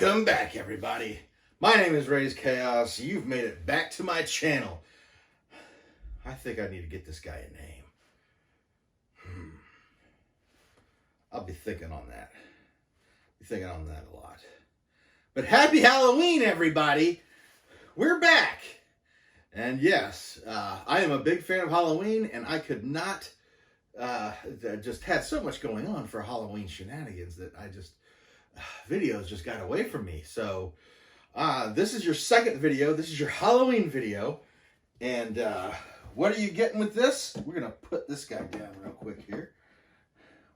Welcome back, everybody. My name is Raze Chaos. You've made it back to my channel. I think I need to get this guy a name. I'll be thinking on that. A lot. But happy Halloween, everybody. We're back. And yes, I am a big fan of Halloween, and I could not, just had so much going on for Halloween shenanigans that videos just got away from me. So this is your second video. This is your Halloween video. And what are you getting with this? We're going to put this guy down real quick here.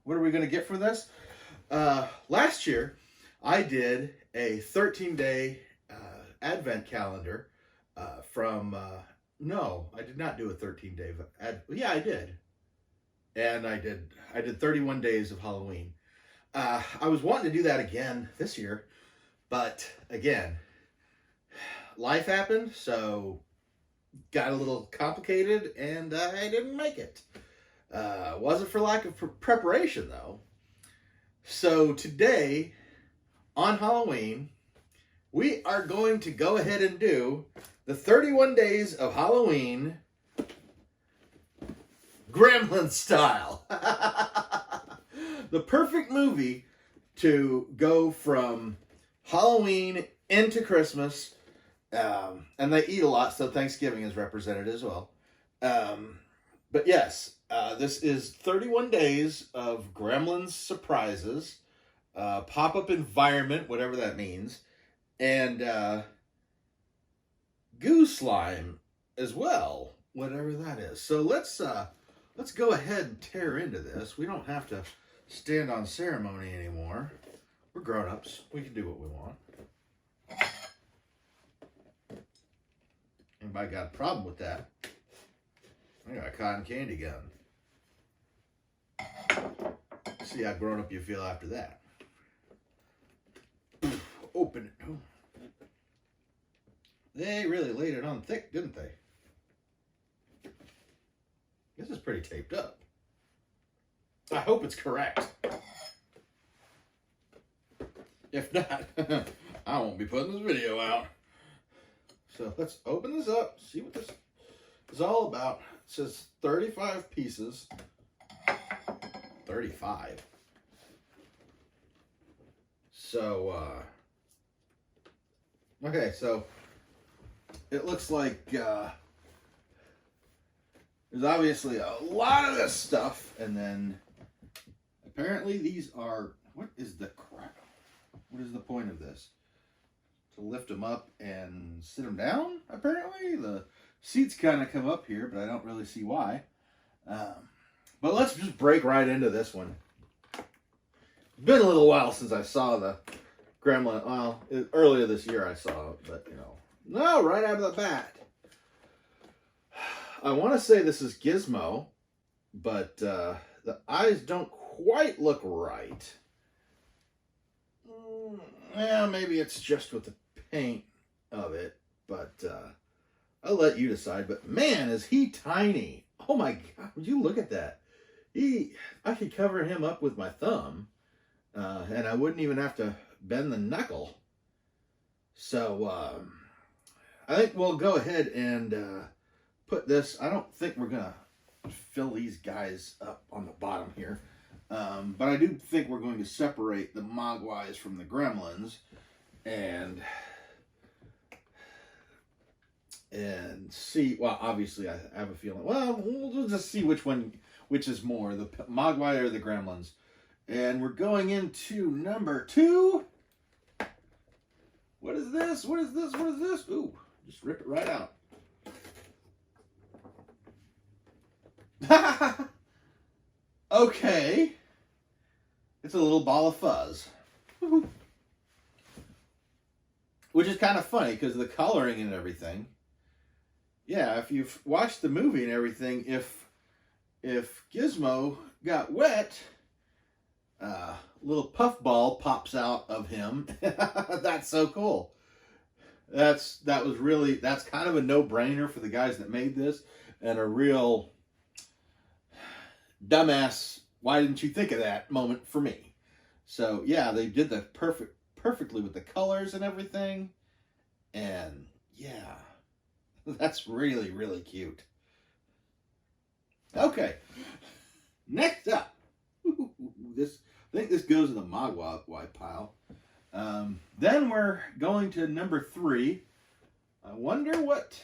What are we going to get for this? Last year, I did a 13-day advent calendar no, I did not do a 13-day. Yeah, I did. And I did 31 days of Halloween. I was wanting to do that again this year, but again, life happened, so got a little complicated, and I didn't make it. Wasn't for lack of preparation, though. So today, on Halloween, we are going to go ahead and do the 31 days of Halloween Gremlin style. The perfect movie to go from Halloween into Christmas. And they eat a lot, so Thanksgiving is represented as well. But yes, this is 31 days of Gremlins surprises, pop-up environment, whatever that means, and goo slime as well, whatever that is. So let's go ahead and tear into this. We don't have to stand on ceremony anymore. We're grown-ups. We can do what we want. Anybody got a problem with that? I got a cotton candy gun. See how grown up you feel after that. Open it. Oh. They really laid it on thick, didn't they? This is pretty taped up. I hope it's correct. If not, I won't be putting this video out. So let's open this up, see what this is all about. It says 35 pieces. 35. So, okay, so it looks like there's obviously a lot of this stuff, and then apparently these are, what is the crap? What is the point of this? To lift them up and sit them down, apparently. The seats kind of come up here, but I don't really see why. But let's just break right into this one. It's been a little while since I saw the Gremlin. Well, earlier this year I saw it, but no, right out of the bat. I want to say this is Gizmo, but the eyes don't quite look right. Yeah, maybe it's just with the paint of it, but I'll let you decide. But man, is he tiny. Oh my God, would you look at that? I could cover him up with my thumb, and I wouldn't even have to bend the knuckle. So I think we'll go ahead and put this. I don't think we're gonna fill these guys up on the bottom here, but I do think we're going to separate the Mogwais from the Gremlins, and see. Well, obviously I have a feeling. Well, we'll just see which is more, the Mogwai or the Gremlins. And we're going into number 2. What is this? What is this? What is this? Ooh, just rip it right out. Okay. It's a little ball of fuzz. Which is kind of funny because of the coloring and everything. Yeah, if you've watched the movie and everything, if Gizmo got wet, little puffball pops out of him. That's so cool. That's kind of a no-brainer for the guys that made this, and a real dumbass, why didn't you think of that moment for me? So yeah, they did the perfect perfectly with the colors and everything. And yeah, that's really, really cute. Okay, next up, I think this goes in the Mogwai pile. Then we're going to number 3. I wonder what.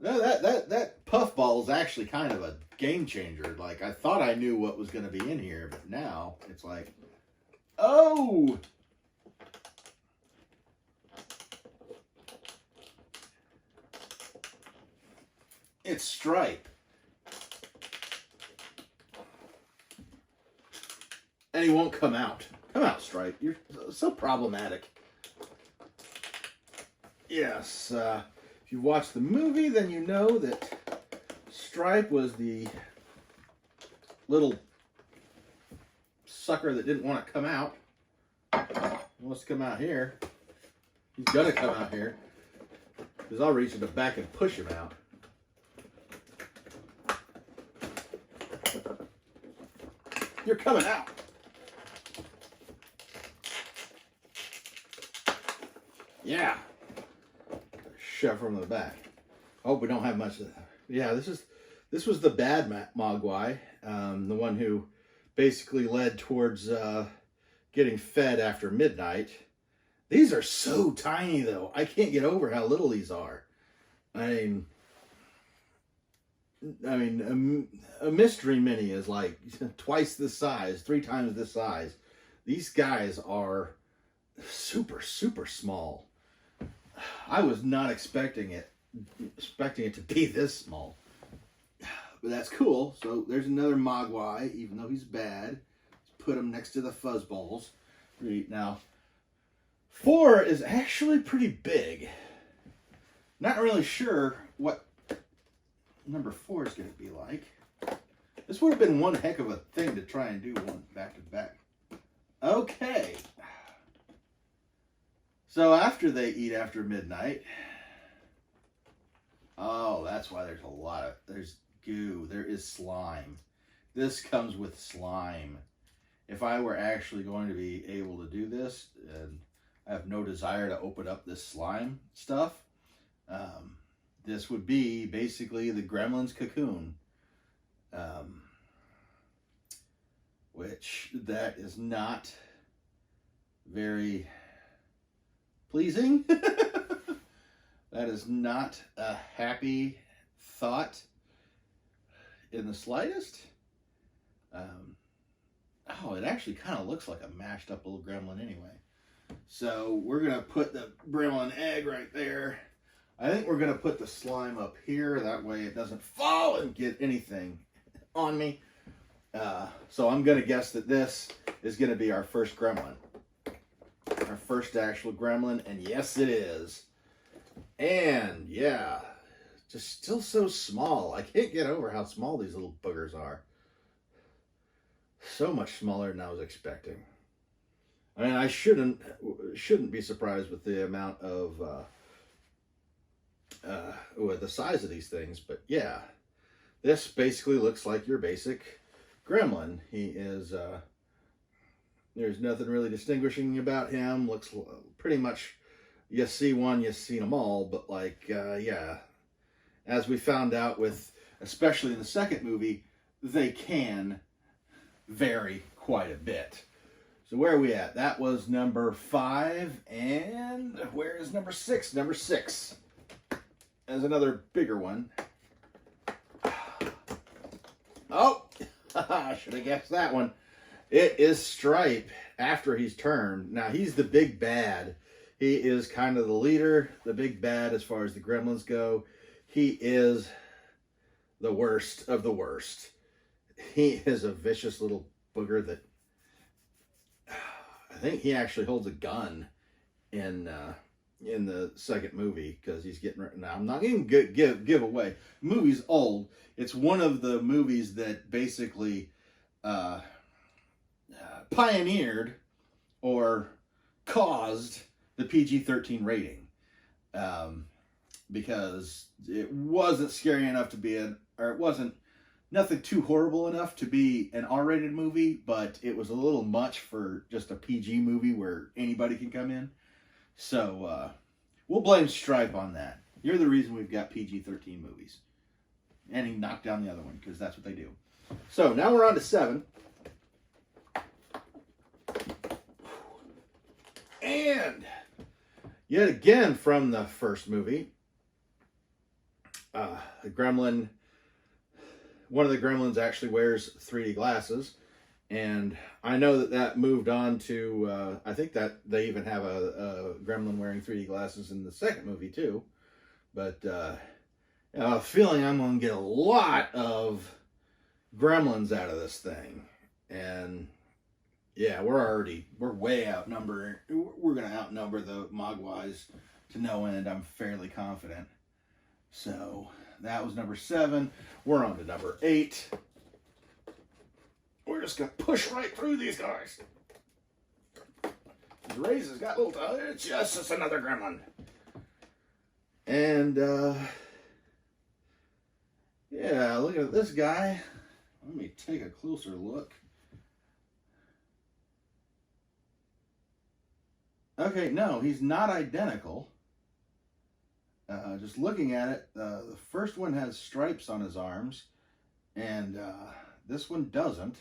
No, that puffball is actually kind of a game changer. Like, I thought I knew what was going to be in here, but now it's like, oh. It's Stripe. And he won't come out. Come out, Stripe. You're so problematic. Yes, if you've watched the movie, then you know that Stripe was the little sucker that didn't want to come out. He wants to come out here. He's going to come out here. Because I'll reach in the back and push him out. You're coming out. Yeah. Shove from the back. I hope we don't have much of that. Yeah, this was the bad Mogwai, the one who basically led towards getting fed after midnight. These are so tiny, though. I can't get over how little these are. I mean, a mystery mini is like twice this size, 3 times this size. These guys are super, super small. I was not expecting it to be this small. But that's cool. So there's another Mogwai, even though he's bad. Let's put him next to the fuzzballs. Now, 4 is actually pretty big. Not really sure what number 4 is going to be like. This would have been one heck of a thing to try and do one back to back. Okay. So after they eat after midnight, oh, that's why there's goo. There is slime. This comes with slime. If I were actually going to be able to do this, and I have no desire to open up this slime stuff, this would be basically the Gremlins cocoon, which that is not very pleasing. That is not a happy thought in the slightest. Oh, it actually kind of looks like a mashed up little gremlin anyway. So we're going to put the gremlin egg right there. I think we're going to put the slime up here. That way it doesn't fall and get anything on me. So I'm going to guess that this is going to be our first gremlin. Our first actual gremlin. And yes, it is. And yeah, just still so small. I can't get over how small these little boogers are. So much smaller than I was expecting. I mean, I shouldn't be surprised with the amount of with the size of these things, but yeah, this basically looks like your basic gremlin. He is there's nothing really distinguishing about him. Looks pretty much, you see one, you've seen them all, but like yeah, as we found out with, especially in the second movie, they can vary quite a bit. So where are we at? That was number 5, and where is number 6? Number 6 is another bigger one. Oh, should have guessed that one. It is Stripe after he's turned. Now, he's the big bad. He is kind of the leader, the big bad as far as the gremlins go. He is the worst of the worst. He is a vicious little booger that I think he actually holds a gun in the second movie, because he's getting ready. Now, I'm not going to give away. The movie's old. It's one of the movies that basically pioneered or caused the PG-13 rating, because it wasn't scary enough to be or it wasn't nothing too horrible enough to be an R-rated movie, but it was a little much for just a PG movie where anybody can come in. So we'll blame Stripe on that. You're the reason we've got PG-13 movies. And he knocked down the other one because that's what they do. So now we're on to 7. And yet again from the first movie, the gremlin, one of the gremlins actually wears 3D glasses. And I know that that moved on to, I think that they even have a gremlin wearing 3D glasses in the second movie too. But I have a feeling I'm going to get a lot of gremlins out of this thing. And yeah, we're way outnumbered. We're going to outnumber the Mogwais to no end, I'm fairly confident. So that was number 7. We're on to number 8. We're just going to push right through these guys. Raze has got a little... It's just another gremlin. And, yeah, look at this guy. Let me take a closer look. Okay, no, he's not identical. Just looking at it, the first one has stripes on his arms, and this one doesn't.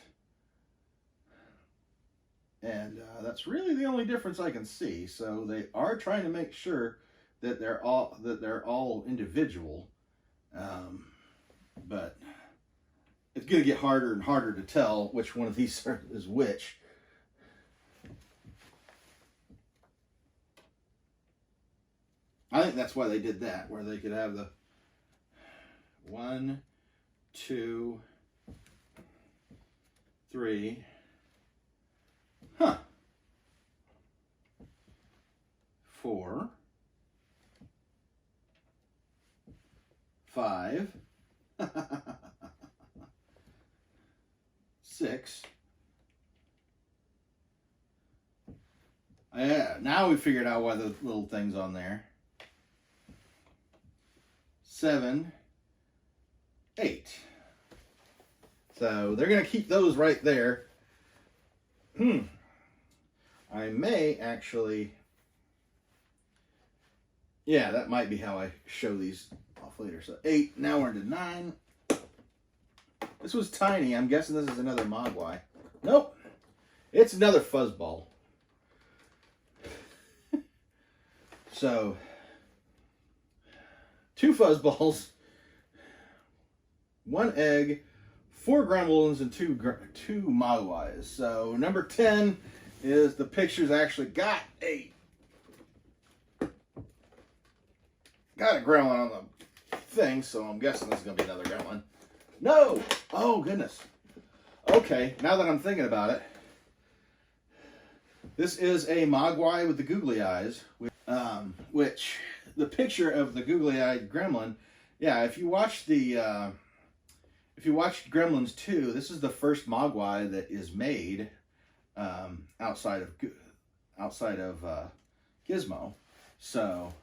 And that's really the only difference I can see. So they are trying to make sure that they're all individual, but it's going to get harder and harder to tell which one of these is which. I think that's why they did that, where they could have the 1, 2, 3. Huh. 4, 5, 6. Yeah, now we figured out why the little thing's on there. 7, 8. So they're going to keep those right there. I may actually... Yeah, that might be how I show these off later. So 8, now we're into 9. This was tiny. I'm guessing this is another Mogwai. Nope. It's another fuzzball. So, 2 fuzzballs, 1 egg, 4 gremlins, and 2 Mogwais. So, number 10 is the picture's actually got a gremlin on the thing, so I'm guessing this is going to be another gremlin. No! Oh, goodness. Okay, now that I'm thinking about it, this is a Mogwai with the googly eyes, which the picture of the googly-eyed gremlin, yeah, if you watch Gremlins 2, this is the first Mogwai that is made outside of Gizmo. So,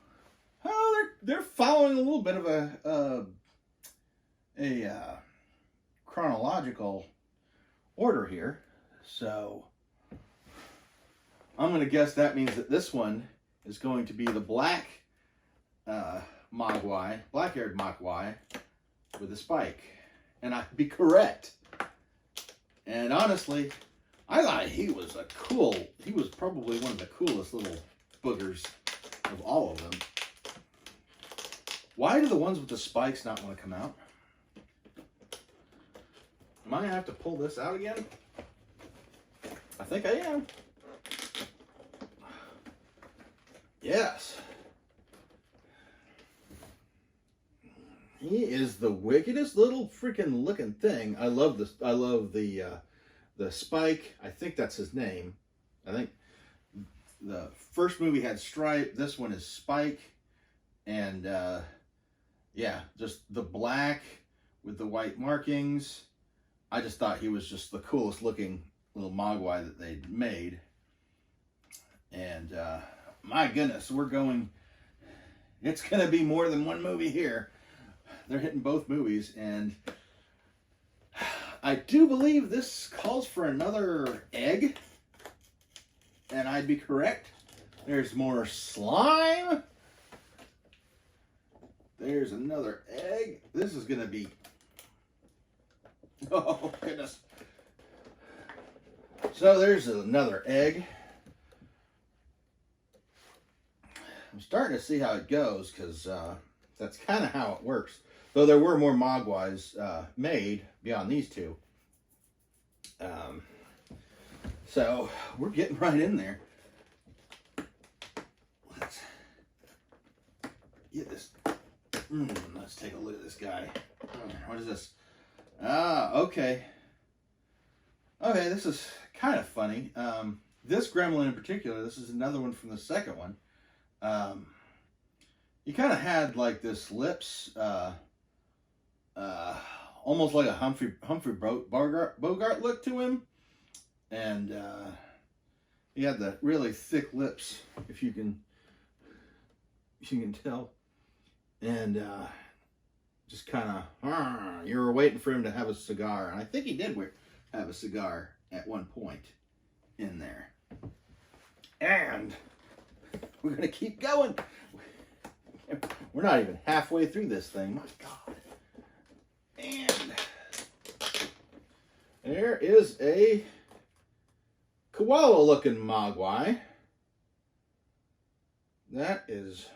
they're following a little bit of a chronological order here. So, I'm going to guess that means that this one is going to be the black Mogwai, black-haired Mogwai with a spike. And I'd be correct. And honestly, I thought he was probably one of the coolest little boogers of all of them. Why do the ones with the spikes not want to come out? Am I going to have to pull this out again? I think I am. Yes. He is the wickedest little freaking looking thing. I love this. I love the Spike. I think that's his name. I think the first movie had Stripe. This one is Spike. And yeah, just the black with the white markings. I just thought he was just the coolest looking little Mogwai that they'd made. And my goodness, it's going to be more than one movie here. They're hitting both movies, and I do believe this calls for another egg. And I'd be correct. There's more slime. There's another egg. This is going to be... Oh, goodness. So there's another egg. I'm starting to see how it goes because that's kind of how it works. Though there were more Mogwais made beyond these two. So we're getting right in there. Let's get this. Let's take a look at this guy. What is this? Okay. Okay, this is kind of funny. This gremlin in particular, this is another one from the second one. He kind of had like this lips, almost like a Humphrey Bogart look to him. And he had the really thick lips, if you can tell. And just kind of, you were waiting for him to have a cigar. And I think he did have a cigar at one point in there. And we're going to keep going. We're not even halfway through this thing. My God. And there is a koala looking Mogwai. That is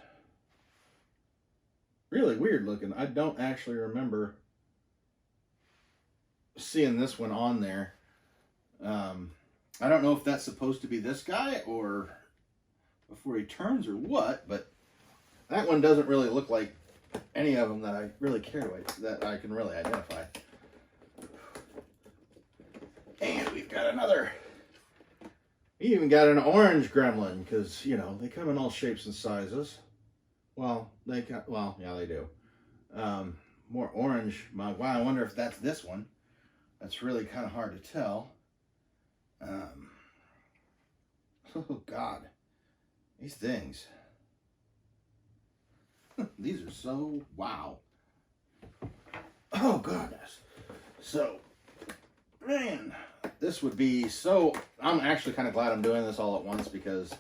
really weird looking. I don't actually remember seeing this one on there. I don't know if that's supposed to be this guy or before he turns or what, but that one doesn't really look like any of them that I really care that I can really identify. And we've got another. We even got an orange gremlin because, you know, they come in all shapes and sizes. Well, yeah, they do. More orange. Wow, I wonder if that's this one. That's really kind of hard to tell. Oh, God. These things. These are so... Wow. Oh, goodness. So, man, this would be so... I'm actually kind of glad I'm doing this all at once because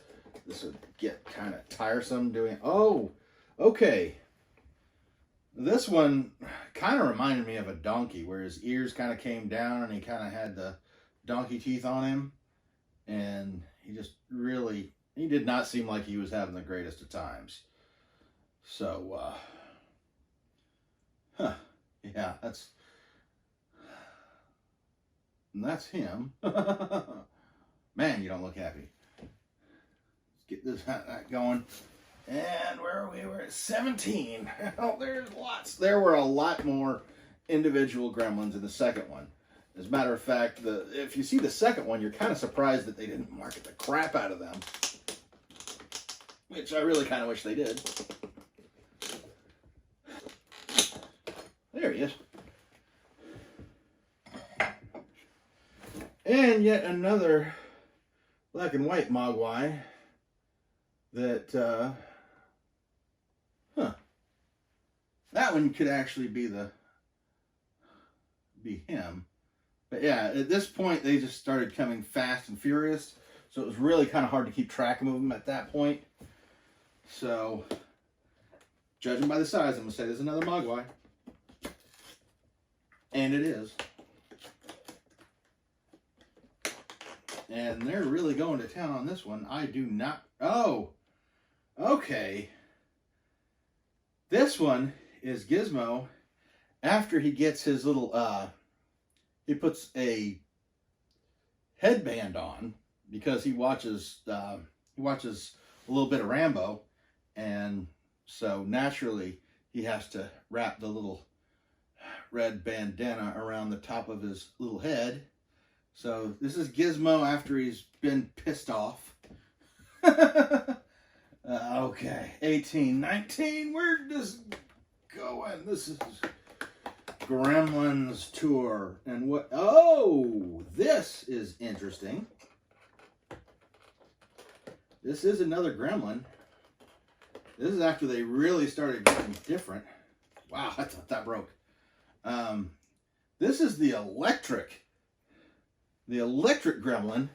this would get kind of tiresome doing... Oh, okay. This one kind of reminded me of a donkey where his ears kind of came down and he kind of had the donkey teeth on him. And he just really... He did not seem like he was having the greatest of times. So, yeah, that's him. Man, you don't look happy. Let's get this going. And where are we? We're at 17. Oh, there's lots. There were a lot more individual gremlins in the second one. As a matter of fact, if you see the second one, you're kind of surprised that they didn't market the crap out of them. Which I really kind of wish they did. There he is. And yet another black and white Mogwai that, that one could actually be him. But yeah, at this point, they just started coming fast and furious. So it was really kind of hard to keep track of them at that point. So, judging by the size, I'm going to say there's another Mogwai. And it is. And they're really going to town on this one. I do not... Oh! Okay. This one is Gizmo after he gets his little... he puts a headband on because he watches a little bit of Rambo. And so naturally he has to wrap the little red bandana around the top of his little head. So this is Gizmo after he's been pissed off. Okay, 18, 19, we're just going. This is Gremlins Tour. And what? Oh, this is interesting. This is another Gremlin. This is after they really started getting different. Wow, I thought that broke. This is the electric gremlin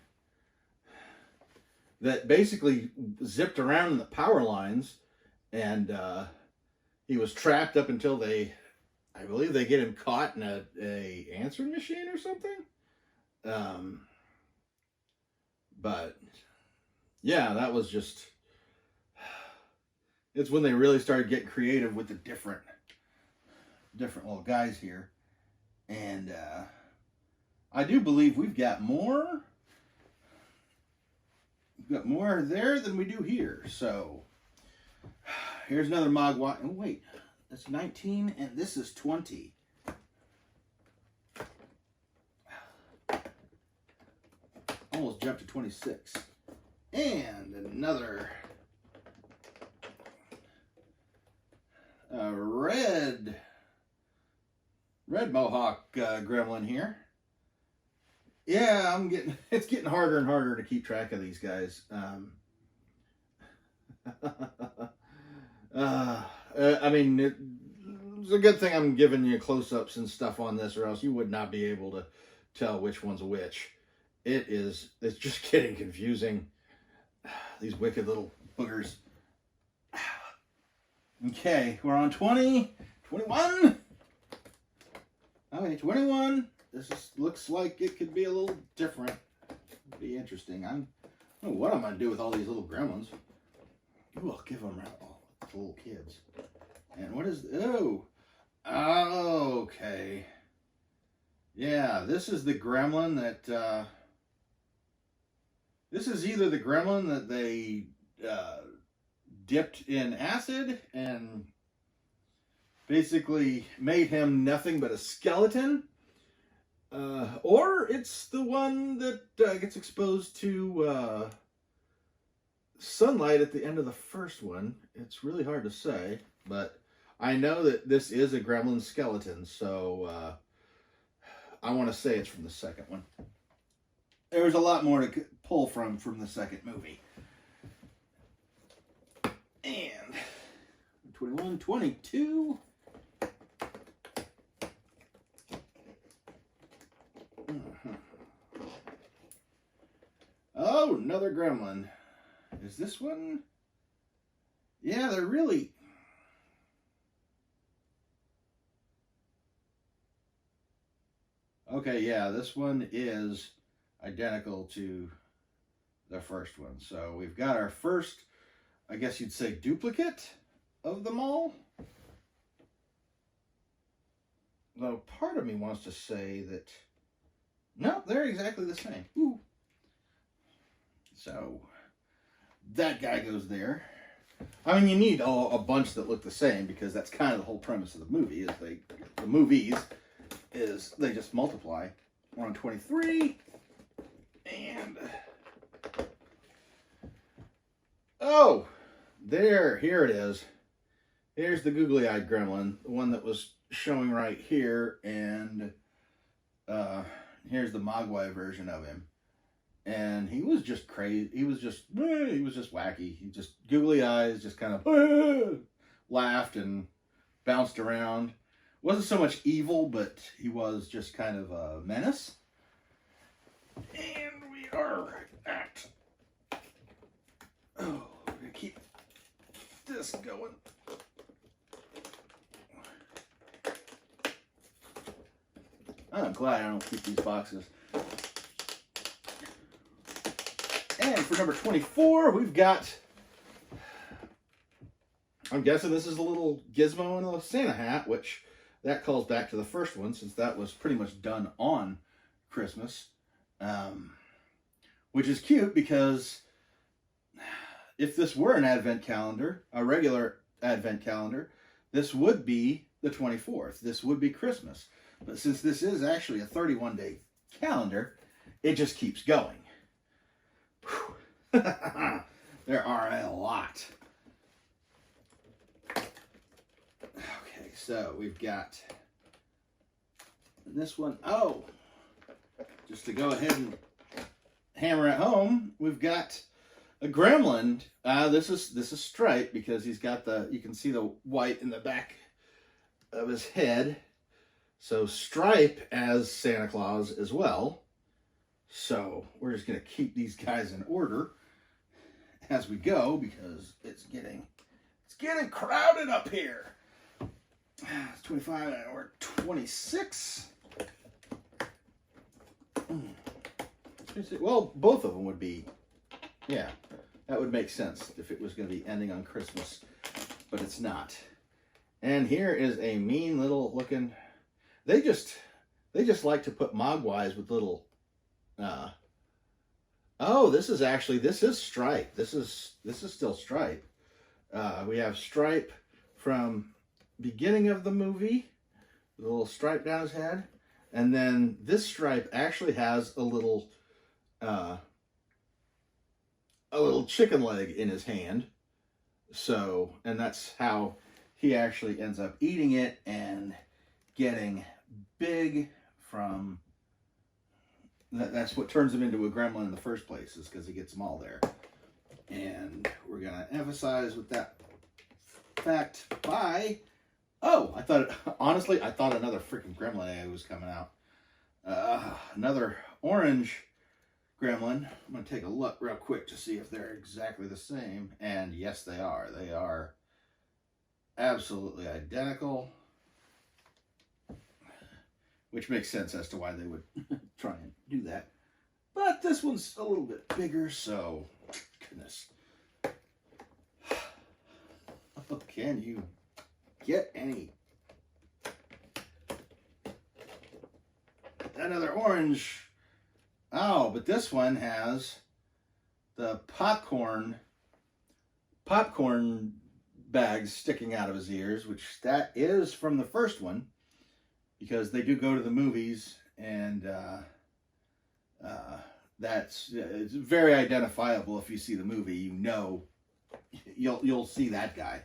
that basically zipped around in the power lines, and he was trapped up until I believe they get him caught in a answering machine or something. But yeah, that was just, it's when they really started getting creative with the different little guys here. And I do believe we've got more there than we do here. So here's another Mogwai. Oh wait, that's 19 and this is 20. Almost jumped to 26. And another red mohawk gremlin here. Yeah, it's getting harder and harder to keep track of these guys. I mean, it's a good thing I'm giving you close-ups and stuff on this, or else you would not be able to tell which one's which. It's just getting confusing. These wicked little boogers. Okay, we're on 20, 21. Okay, 21. This looks like it could be a little different. It'd be interesting. I don't know what I'm going to do with all these little gremlins. Ooh, I'll give them all the little kids. And what is... Oh, okay. Yeah, this is the gremlin that... this is either the gremlin that they dipped in acid and basically made him nothing but a skeleton, or it's the one that gets exposed to sunlight at the end of the first one. It's really hard to say, but I know that this is a gremlin skeleton, so I want to say it's from the second one. There's a lot more to pull from the second movie. And 21, 22. Oh, another gremlin. Is this one? Yeah, they're really... Okay, yeah, this one is identical to the first one. So we've got our first, I guess you'd say, duplicate of them all. Though part of me wants to say that, no, they're exactly the same. Ooh. So that guy goes there. I mean, you need a bunch that look the same, because that's kind of the whole premise of the movie, is they just multiply. We're on 23. And oh, here it is. Here's the googly-eyed gremlin, the one that was showing right here, and here's the Mogwai version of him. And he was just crazy. He was just wacky. He just googly eyes, just kind of laughed and bounced around. Wasn't so much evil, but he was just kind of a menace. And we are at... Oh, we're going to keep this going. I'm glad I don't keep these boxes. And for number 24, we've got... I'm guessing this is a little gizmo and a Santa hat, which that calls back to the first one, since that was pretty much done on Christmas. Which is cute, because if this were an advent calendar, a regular advent calendar, this would be the 24th. This would be Christmas. But since this is actually a 31-day calendar, it just keeps going. There are a lot. Okay, so we've got this one. Oh, just to go ahead and hammer it home, we've got a gremlin. This is striped because he's got you can see the white in the back of his head. So Stripe as Santa Claus as well. So we're just going to keep these guys in order as we go because it's getting crowded up here. It's 25 and we're 26. Well, both of them would be, yeah, that would make sense if it was going to be ending on Christmas, but it's not. And here is a mean little looking, they just like to put Mogwais with little, oh, this is Stripe. This is still Stripe. We have Stripe from beginning of the movie, the little stripe down his head, and then this Stripe actually has a little chicken leg in his hand. So, and that's how he actually ends up eating it and getting big from. That's what turns him into a gremlin in the first place, is because he gets them all there. And we're going to emphasize with that fact by... Oh, honestly, I thought another freaking gremlin egg was coming out. Another orange gremlin. I'm going to take a look real quick to see if they're exactly the same. And yes, they are. They are absolutely identical. Which makes sense as to why they would try and do that. But this one's a little bit bigger, so... Goodness. Oh, can you get any? Another orange. Oh, but this one has the popcorn bags sticking out of his ears, which that is from the first one. Because they do go to the movies, and it's very identifiable. If you see the movie, you know you'll see that guy.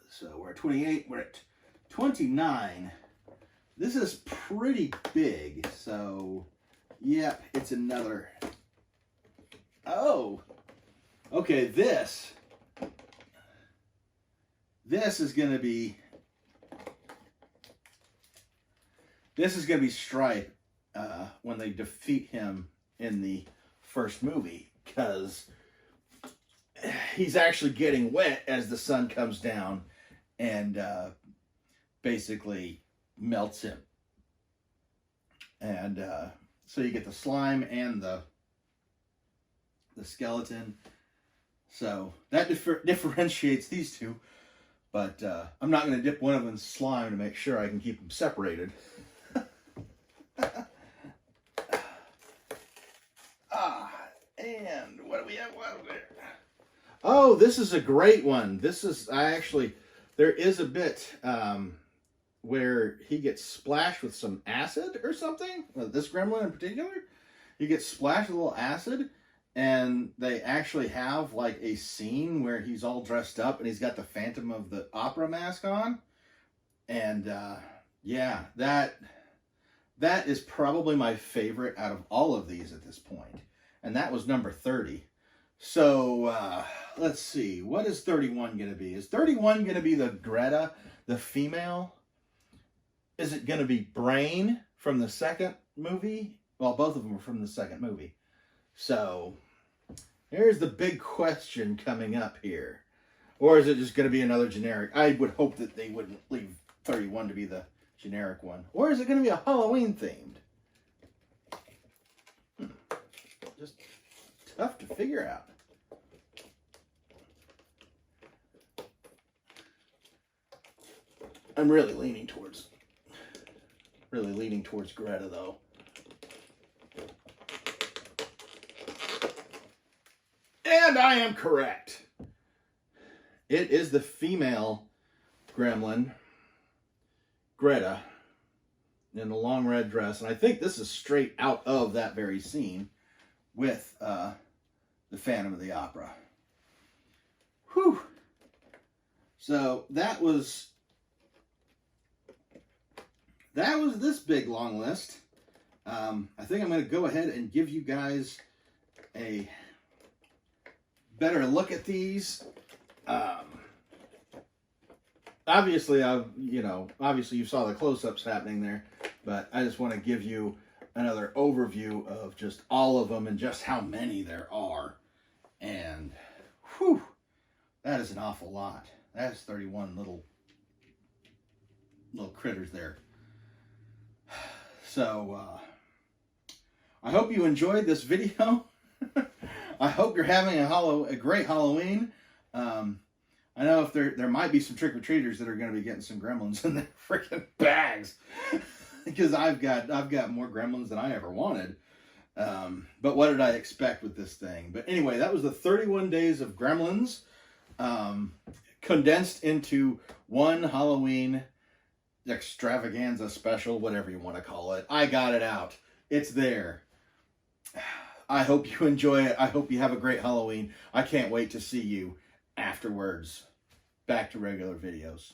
So we're at 28. We're at 29. This is pretty big. So, yep, it's another. Oh, okay. This is going to be. This is going to be Stripe when they defeat him in the first movie, because he's actually getting wet as the sun comes down and basically melts him. And so you get the slime and the skeleton. So that differentiates these two. But I'm not going to dip one of them in slime to make sure I can keep them separated. And what do we have? Oh, this is a great one. There is a bit where he gets splashed with some acid or something. This gremlin in particular, he gets splashed with a little acid, and they actually have like a scene where he's all dressed up and he's got the Phantom of the Opera mask on. And yeah, that is probably my favorite out of all of these at this point. And that was number 30. So, let's see. What is 31 going to be? Is 31 going to be the Greta, the female? Is it going to be Brain from the second movie? Well, both of them are from the second movie. So, here's the big question coming up here. Or is it just going to be another generic? I would hope that they wouldn't leave 31 to be the generic one. Or is it going to be a Halloween themed? Just tough to figure out. I'm really leaning towards Greta, though. And I am correct. It is the female gremlin, Greta, in the long red dress. And I think this is straight out of that very scene with the Phantom of the Opera. Whew. So that was this big long list. I think I'm going to go ahead and give you guys a better look at these. obviously obviously you saw the close-ups happening there, but I just want to give you another overview of just all of them and just how many there are. And whew, that is an awful lot. That's 31 little critters there. So I hope you enjoyed this video. I hope you're having a great Halloween. I know if there might be some trick-or-treaters that are going to be getting some gremlins in their freaking bags, because I've got more gremlins than I ever wanted. But what did I expect with this thing? But anyway, that was the 31 days of gremlins, condensed into one Halloween extravaganza special, whatever you want to call it. I got it out. It's there. I hope you enjoy it. I hope you have a great Halloween. I can't wait to see you afterwards. Back to regular videos.